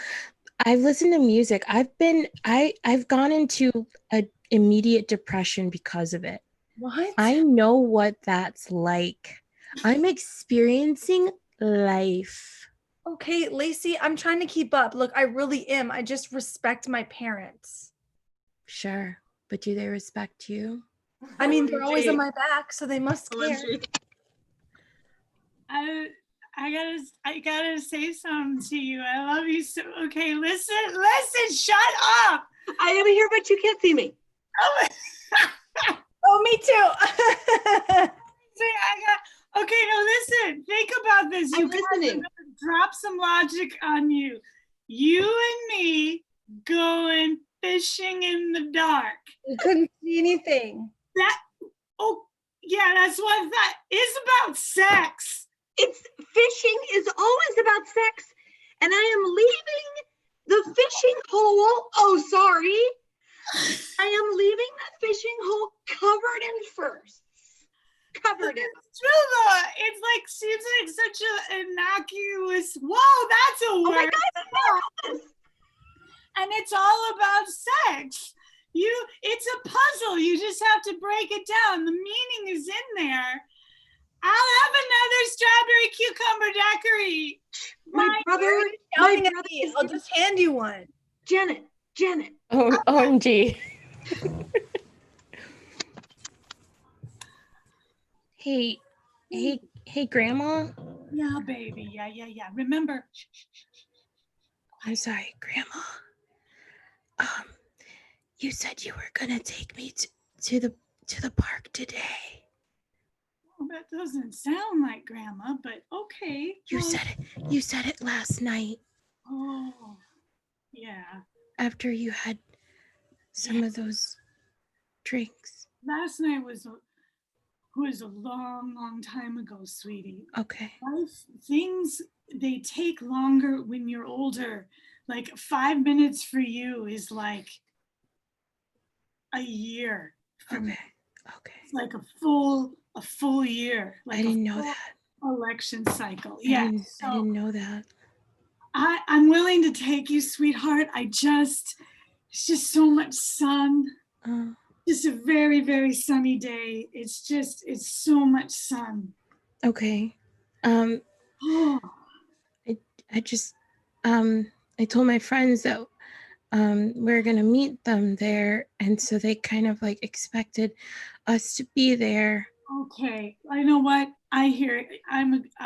I've listened to music. I've gone into an immediate depression because of it. What? I know what that's like. I'm experiencing life. Okay, Lacey, I'm trying to keep up. Look, I really am. I just respect my parents. Sure, but do they respect you? I mean, they're always on my back, so they must care. I gotta say something to you. I love you so. Okay, listen, shut up. I am here, but you can't see me. Oh, me too. Okay, now listen, think about this. I'm listening. Drop some logic on you. You and me going fishing in the dark. You couldn't see anything. Yeah, that's what I thought. It's about sex. fishing is always about sex, and I am leaving the fishing hole. Oh, sorry. I am leaving the fishing hole covered in furs. Covered in. It's true though. It's like seems like such an innocuous. Whoa, that's a Oh my word. God, yes. And it's all about sex. It's a puzzle. You just have to break it down. The meaning is in there. I'll have another strawberry cucumber daiquiri. My brother is I'll just hand you one. Janet. Oh, OMG. Hey, Grandma. Yeah, baby. Yeah. Remember. I'm sorry, Grandma. You said you were gonna take me to the park today. Well, that doesn't sound like Grandma, but okay. You said it last night. Oh, yeah. After you had some of those drinks. Last night was a long time ago, sweetie. Okay. Things, they take longer when you're older. Like 5 minutes for you is like a year for me. Okay. It's like a full year. Like I didn't know that. Election cycle. I didn't know that. I'm willing to take you, sweetheart. It's just so much sun. Just a very, very sunny day. It's so much sun. Okay. Oh. I told my friends that we're gonna meet them there, and so they kind of like expected us to be there. Okay, I know what I hear.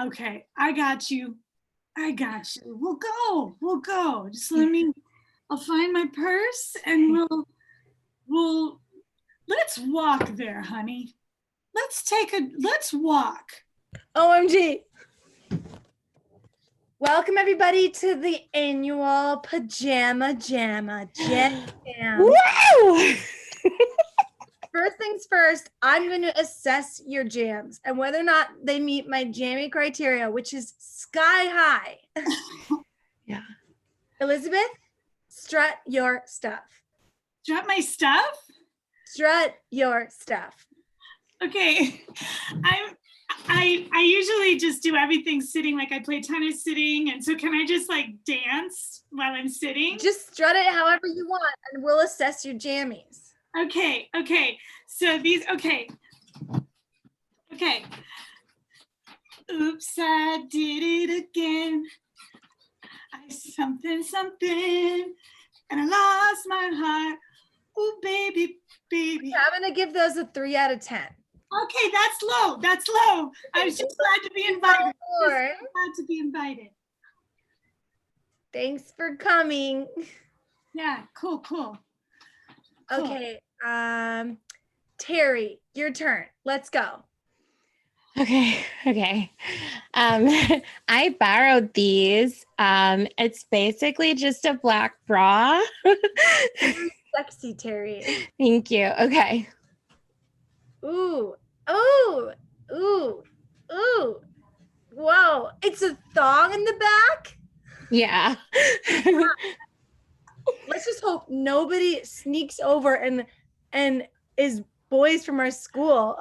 Okay. I got you. We'll go. Just I'll find my purse and let's walk there, honey. Let's walk. OMG. Welcome everybody to the annual Pajama Jamma Jam. Woo! First things first, I'm going to assess your jams and whether or not they meet my jammy criteria, which is sky high. Yeah. Elizabeth, strut your stuff. Strut my stuff? Strut your stuff. Okay. I usually just do everything sitting, like I play tennis sitting, and so can I just like dance while I'm sitting? Just strut it however you want and we'll assess your jammies. Okay. So okay. Oops, I did it again. I something, and I lost my heart. Ooh, baby. I'm gonna give those a 3 out of 10. Okay, that's low. I was just glad to be invited. Thanks for coming. Yeah, cool. Okay, Terry, your turn. Let's go. Okay. I borrowed these. It's basically just a black bra. Sexy, Terry. Thank you. Okay. Ooh. Whoa, it's a thong in the back? Yeah. Let's just hope nobody sneaks over and is boys from our school.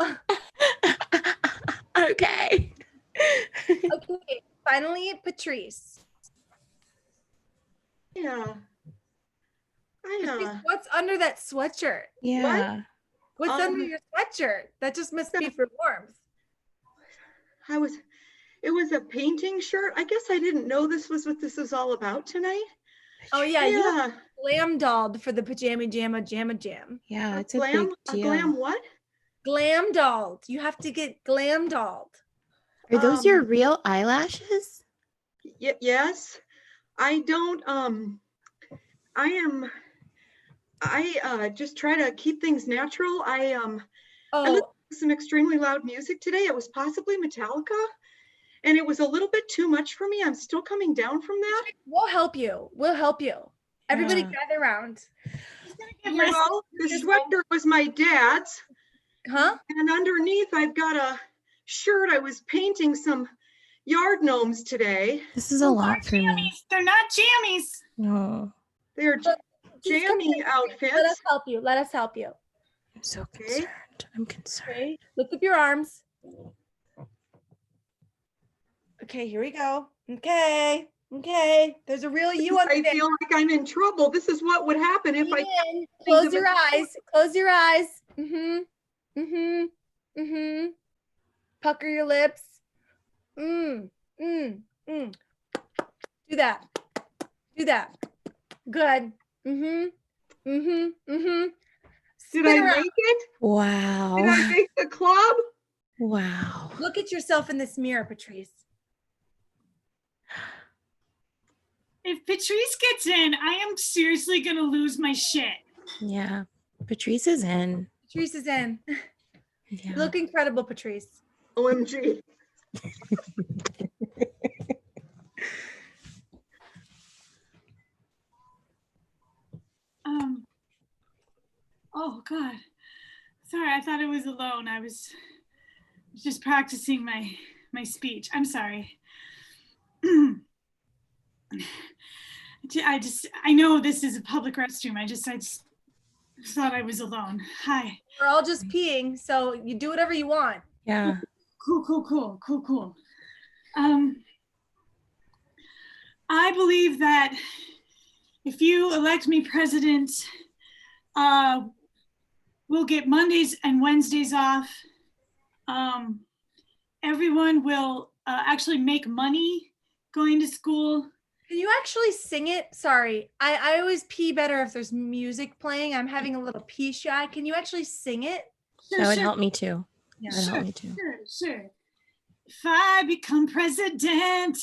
Okay. Okay, finally, Patrice. Yeah. Patrice, what's under that sweatshirt? Yeah. What's under your sweatshirt? That just must be for warmth. It was a painting shirt. I guess I didn't know this was what this is all about tonight. Oh yeah. You glam dolled for the Pajama Jamma Jam. Yeah, it's a big deal. A glam what? Glam dolled. You have to get glam dolled. Are those your real eyelashes? Yes. I just try to keep things natural. I listened to some extremely loud music today. It was possibly Metallica, and it was a little bit too much for me. I'm still coming down from that. We'll help you. Everybody gather around. Well, the sweater was my dad's. Huh? And underneath I've got a shirt. I was painting some yard gnomes today. This is a lot for me. Jammies. They're not jammies. No, They're Just come jammy here. outfits. Let us help you. Let us help you. I'm so Okay. concerned. I'm concerned. Okay. Lift up your arms. Okay, here we go. Okay. Okay. There's a real you on I the feel like I'm in trouble. This is what would happen if I. Close your eyes. Close your eyes. Mm-hmm. Mm-hmm. Mm-hmm. Pucker your lips. Do that. Do that. Good. Mm-hmm. Mm-hmm. Mm-hmm. Did I make it? Wow. Did I make the club? Wow. Look at yourself in this mirror, Patrice. If Patrice gets in, I am seriously gonna lose my shit. Yeah. Patrice is in. Patrice is in. Yeah. You look incredible, Patrice. OMG. Oh God. Sorry, I thought I was alone. I was just practicing my speech. I'm sorry. I know this is a public restroom. I just thought I was alone. Hi. We're all just peeing, so you do whatever you want. Yeah. Cool. I believe that if you elect me president, we'll get Mondays and Wednesdays off. Everyone will actually make money going to school. Can you actually sing it? Sorry, I always pee better if there's music playing. I'm having a little pee shy. Can you actually sing it? That would help me too. Yeah. That would help me too. Sure. If I become president,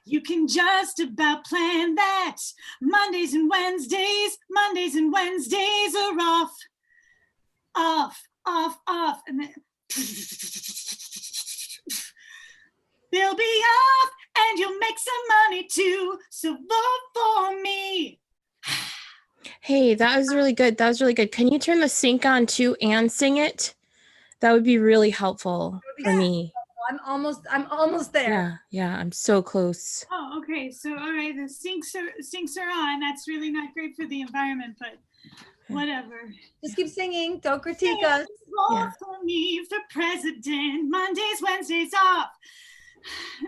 you can just about plan that. Mondays and Wednesdays are off, and then they'll be off, and you'll make some money too. So vote for me. Hey, that was really good. That was really good. Can you turn the sync on too and sing it? That would be really helpful for me. I'm almost there. Yeah, I'm so close. Oh, okay. So, all right, the sinks are on. That's really not great for the environment, but whatever. Just keep singing. Don't critique us. Vote for me for president. Mondays, Wednesdays off.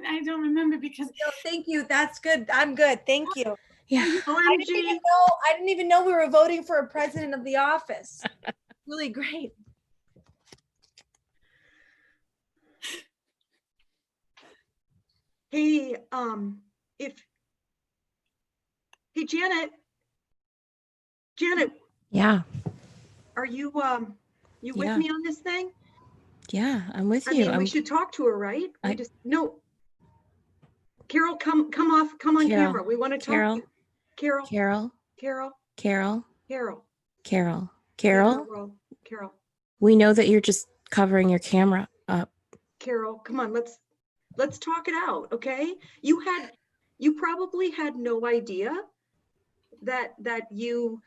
I don't remember because. No, thank you. That's good. I'm good. Thank you. Yeah. I didn't even know we were voting for a president of the office. Really great. Hey, hey, Janet, Yeah. are you with Yeah. me on this thing? Yeah, I'm with I you. mean, we should talk to her, right? No. Carol, come on Carol, camera. We want to talk Carol, to you. Carol, Carol, Carol, Carol, Carol, Carol, Carol. Carol, We know that you're just covering your camera up. Carol, come on, let's talk it out, okay? You probably had no idea that you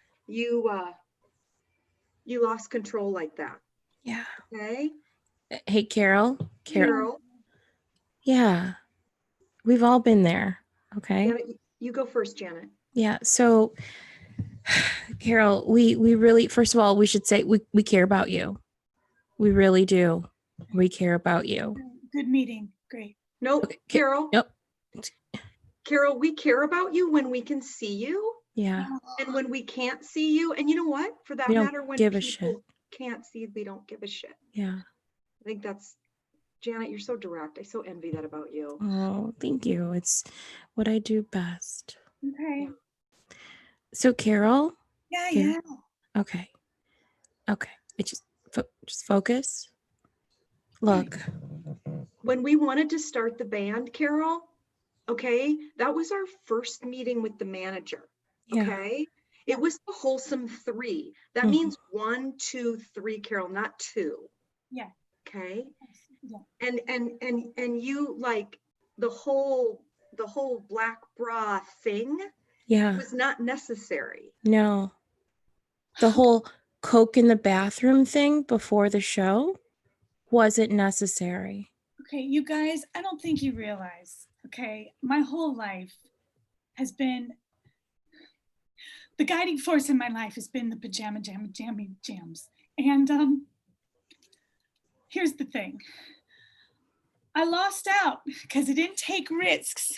lost control like that. Yeah. Okay? Hey, Carol. Carol, Yeah. We've all been there. Okay. Janet, you go first, Janet. Yeah. So, Carol, we really, first of all, we should say we care about you. We really do. We care about you. Good meeting. Great. Nope, Okay, Carol. Nope. Carol, we care about you when we can see you Yeah. and when we can't see you. And you know what? For that We don't matter, when give a people can't see, we don't give a shit. Yeah. I think that's, Janet, you're so direct. I so envy that about you. Oh, thank you. It's what I do best. Okay. So, Carol. Yeah. Okay. It just focus. Look. When we wanted to start the band, Carol, okay, that was our first meeting with the manager. Yeah. Okay. It was the wholesome 3. That Mhm. means 1, 2, 3, Carol, not 2. Yeah. Okay. Yeah. And you like the whole black bra thing Yeah. was not necessary. No. The whole Coke in the bathroom thing before the show wasn't necessary. Okay, you guys, I don't think you realize, okay, my whole life has been, the guiding force in my life has been the pajama jammy jams. And here's the thing. I lost out because I didn't take risks.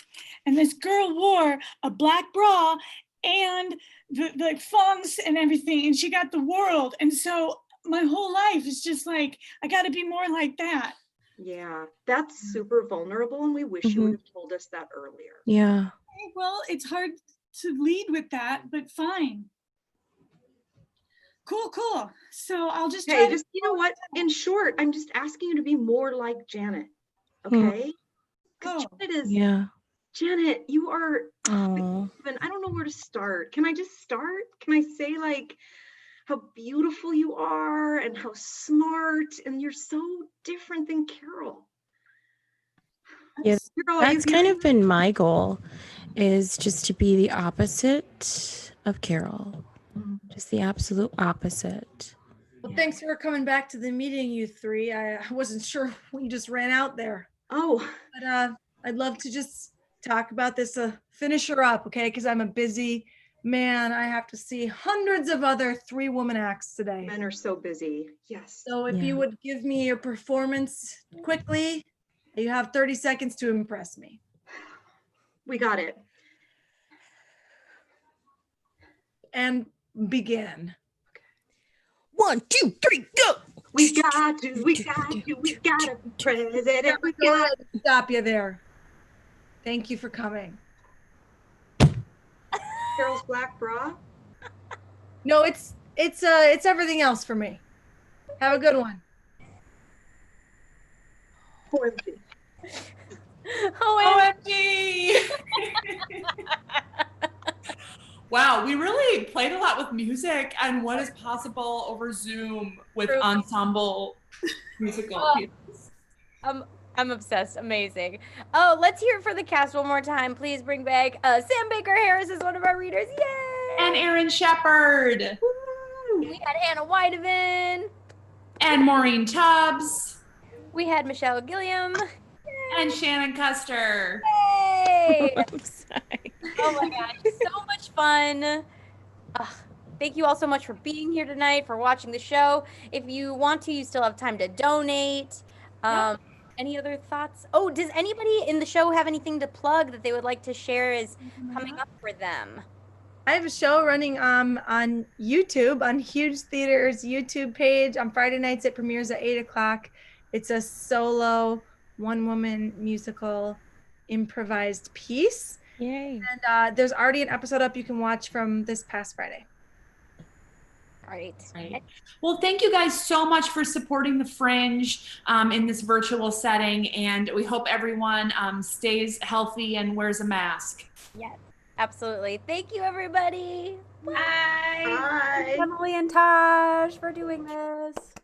And this girl wore a black bra and the funks and everything, and she got the world. And so my whole life is just like, I got to be more like that. Yeah, that's super vulnerable, and we wish you would have told us that earlier. Yeah. Okay, well, it's hard to lead with that, but fine. Cool. So I'll just try Hey, to, just, you know what? In short, I'm just asking you to be more like Janet, okay? Because Oh. Janet is, Yeah. Janet, you are, Oh. I don't know where to start. Can I just start? Can I say like how beautiful you are and how smart, and you're so different than Carol. Yeah, Carol, are you that's kind here? of been my goal, is just to be the opposite of Carol. Just the absolute opposite. Well, thanks for coming back to the meeting, you three. I wasn't sure when you just ran out there. Oh, But I'd love to just talk about this, finish her up, okay? Because I'm a busy man. I have to see hundreds of other 3-woman acts today. men are so busy. Yes. So if you would give me your performance quickly, you have 30 seconds to impress me. We got it. And begin. 1, 2, 3, go. We gotta be president. We got Stop you there. Thank you for coming. Carol's black bra. No, it's everything else for me. Have a good one. OMG. OMG! Wow, we really played a lot with music and what is possible over Zoom with ensemble musical pieces. I'm obsessed. Amazing. Oh, let's hear it for the cast one more time. Please bring back Sam Baker Harris is one of our readers. Yay! And Aaron Shepard. We had Hannah Weideman. And Maureen Tubbs. We had Michelle Gilliam. And Shannon Custer. Yay! I'm sorry. Oh my gosh, so much fun. Thank you all so much for being here tonight, for watching the show. If you want to, you still have time to donate. Any other thoughts? Oh, does anybody in the show have anything to plug that they would like to share is coming up for them? I have a show running on YouTube, on Huge Theater's YouTube page. On Friday nights, it premieres at 8 o'clock. It's a solo 1-woman musical improvised piece. Yay. And there's already an episode up you can watch from this past Friday. Right. Well, thank you guys so much for supporting the Fringe in this virtual setting, and we hope everyone stays healthy and wears a mask. Yes, absolutely. Thank you, everybody. Bye. Emily and Taj for doing this.